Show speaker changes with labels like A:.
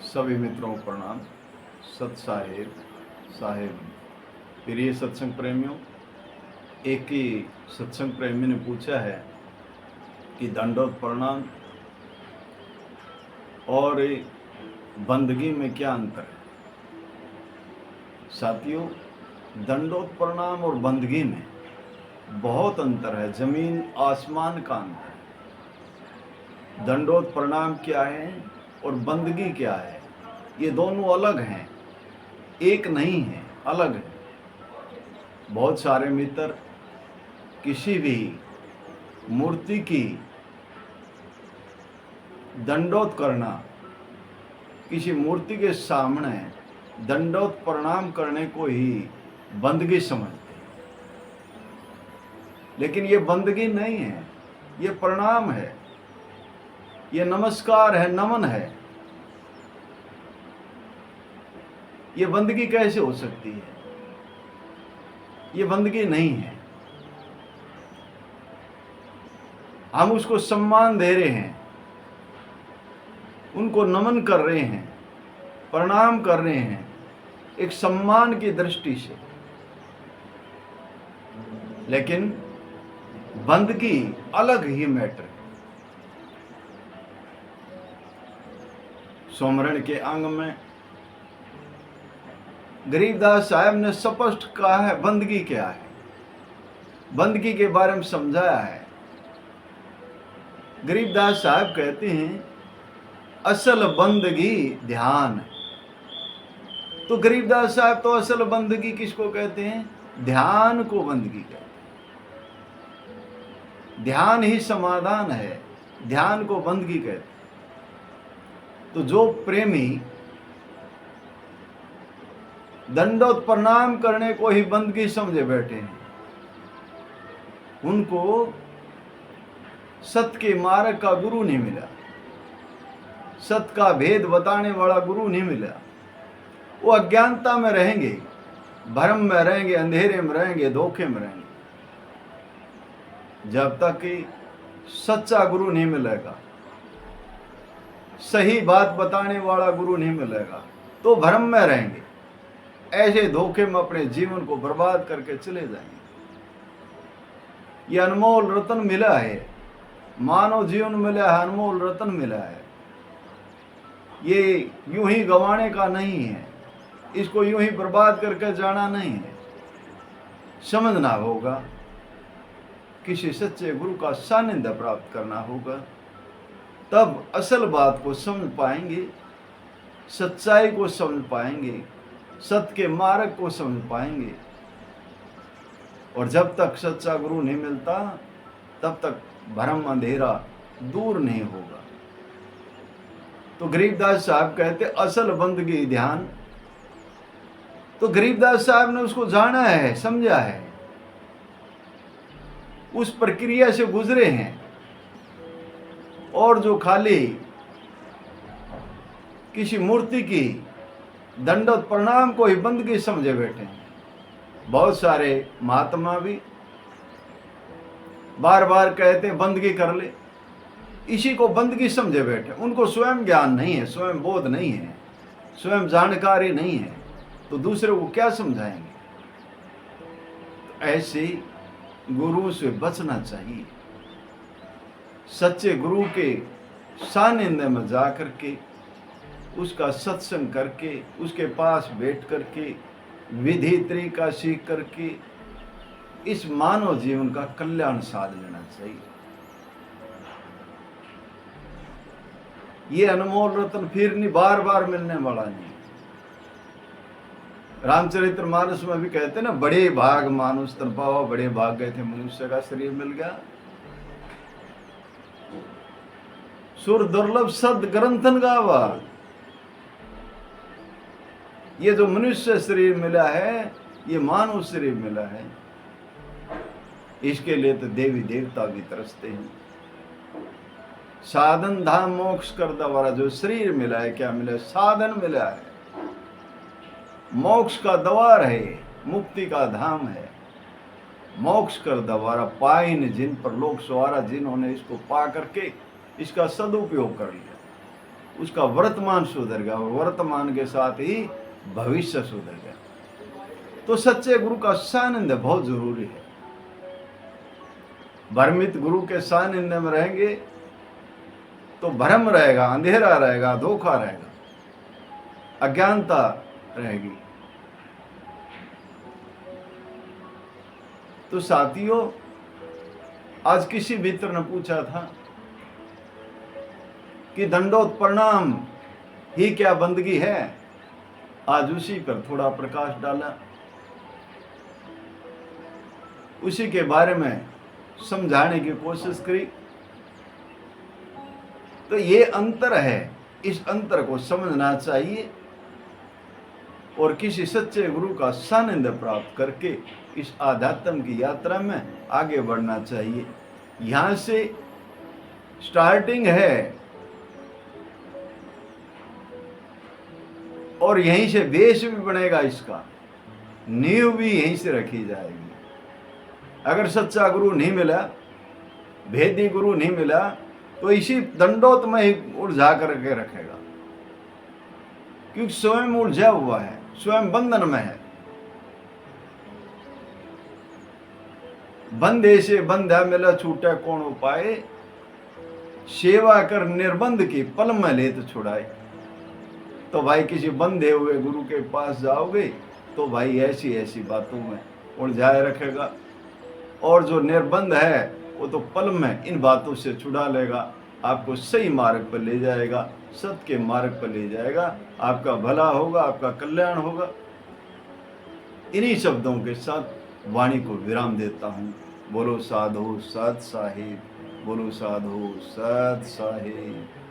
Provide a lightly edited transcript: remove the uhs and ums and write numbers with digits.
A: सभी मित्रों को प्रणाम। सत साहेब साहेब प्रिय सत्संग प्रेमियों, एक ही सत्संग प्रेमी ने पूछा है कि दंडोत प्रणाम और बंदगी में क्या अंतर है। साथियों, दंडोत प्रणाम और बंदगी में बहुत अंतर है, जमीन आसमान का अंतर है। दंडोत प्रणाम क्या है और बंदगी क्या है, ये दोनों अलग हैं, एक नहीं है, अलग है। बहुत सारे मित्र किसी भी मूर्ति की दंडोत करना, किसी मूर्ति के सामने दंडोत प्रणाम करने को ही बंदगी समझते हैं। लेकिन ये बंदगी नहीं है, ये प्रणाम है, ये नमस्कार है, नमन है। ये बंदगी कैसे हो सकती है? ये बंदगी नहीं है। हम उसको सम्मान दे रहे हैं, उनको नमन कर रहे हैं, प्रणाम कर रहे हैं, एक सम्मान की दृष्टि से। लेकिन बंदगी अलग ही मैटर है। सोमरण के अंग में गरीबदास साहब ने स्पष्ट कहा है बंदगी क्या है, बंदगी के बारे में समझाया है। गरीबदास साहब कहते हैं असल बंदगी ध्यान। तो गरीबदास साहब तो असल बंदगी किसको कहते हैं? ध्यान को बंदगी कहते हैं। ध्यान ही समाधान है, ध्यान को बंदगी कहते हैं। तो जो प्रेमी दंडोत प्रणाम करने को ही बंदगी समझे बैठे हैं, उनको सत्य के मार्ग का गुरु नहीं मिला, सत्य का भेद बताने वाला गुरु नहीं मिला। वो अज्ञानता में रहेंगे, भ्रम में रहेंगे, अंधेरे में रहेंगे, धोखे में रहेंगे। जब तक कि सच्चा गुरु नहीं मिलेगा, सही बात बताने वाला गुरु नहीं मिलेगा, तो भ्रम में रहेंगे, ऐसे धोखे में अपने जीवन को बर्बाद करके चले जाएंगे। ये अनमोल रत्न मिला है, मानव जीवन मिला है, अनमोल रत्न मिला है। ये यूं ही गंवाने का नहीं है, इसको यूं ही बर्बाद करके जाना नहीं है। समझना होगा, किसी सच्चे गुरु का सानिध्य प्राप्त करना होगा, तब असल बात को समझ पाएंगे, सच्चाई को समझ पाएंगे, सत्य के मार्ग को समझ पाएंगे। और जब तक सच्चा गुरु नहीं मिलता, तब तक भ्रम अंधेरा दूर नहीं होगा। तो गरीबदास साहब कहते असल बंदगी ध्यान। तो गरीबदास साहब ने उसको जाना है, समझा है, उस प्रक्रिया से गुजरे हैं। और जो खाली किसी मूर्ति की दंडोत प्रणाम को ही बंदगी समझे बैठे हैं, बहुत सारे महात्मा भी बार बार कहते बंदगी कर ले, इसी को बंदगी समझे बैठे। उनको स्वयं ज्ञान नहीं है, स्वयं बोध नहीं है, स्वयं जानकारी नहीं है, तो दूसरे को क्या समझाएंगे? तो ऐसे गुरु से बचना चाहिए। सच्चे गुरु के सानिध्य में जा करके, उसका सत्संग करके, उसके पास बैठ करके, विधि तरीका सीख करके इस मानव जीवन का कल्याण साध लेना चाहिए। ये अनमोल रत्न फिर नहीं, बार बार मिलने वाला नहीं। रामचरितमानस में भी कहते हैं ना, बड़े भाग मानुष तन पावा, बड़े भाग गए थे मनुष्य का शरीर मिल गया। सुर दुर्लभ सद ग्रंथन गावा। ये जो मनुष्य शरीर मिला है, ये मानव शरीर मिला है, इसके लिए तो देवी देवता भी तरसते हैं। साधन धाम मोक्ष कर द्वारा जो शरीर मिला है, क्या मिला है? साधन मिला है, मोक्ष का द्वार है, मुक्ति का धाम है। मोक्ष कर द्वारा पाइन जिन पर लोक सवारा, जिन्होंने इसको पा करके इसका सदुपयोग कर लिया, उसका वर्तमान सुधर गया और वर्तमान के साथ ही भविष्य सुधर गया। तो सच्चे गुरु का सानिध्य बहुत जरूरी है। भ्रमित गुरु के सानिध्य में रहेंगे तो भ्रम रहेगा, अंधेरा रहेगा, धोखा रहेगा, अज्ञानता रहेगी। तो साथियों, आज किसी मित्र ने पूछा था कि दंडोत प्रणाम ही क्या बंदगी है। आज उसी पर थोड़ा प्रकाश डाला, उसी के बारे में समझाने की कोशिश करी। तो ये अंतर है, इस अंतर को समझना चाहिए और किसी सच्चे गुरु का सानिध्य प्राप्त करके इस आध्यात्म की यात्रा में आगे बढ़ना चाहिए। यहाँ से स्टार्टिंग है और यहीं से बेस भी बनेगा, इसका नींव भी यहीं से रखी जाएगी। अगर सच्चा गुरु नहीं मिला, भेदी गुरु नहीं मिला, तो इसी दंडोत में ही उलझा करके रखेगा, क्योंकि स्वयं उलझा हुआ है, स्वयं बंधन में है। बंधे से बंधा मिला छूटा कौन उपाय, सेवा कर निर्बंध की पल में ले तो छुड़ाए। तो भाई किसी बंधे हुए गुरु के पास जाओगे तो भाई ऐसी ऐसी बातों में उलझाए रखेगा, और जो निर्बंध है वो तो पल में इन बातों से छुड़ा लेगा, आपको सही मार्ग पर ले जाएगा, सत्य के मार्ग पर ले जाएगा। आपका भला होगा, आपका कल्याण होगा। इन्हीं शब्दों के साथ वाणी को विराम देता हूँ। बोलो साधु सत साहिब, बोलो साधु सत साहिब।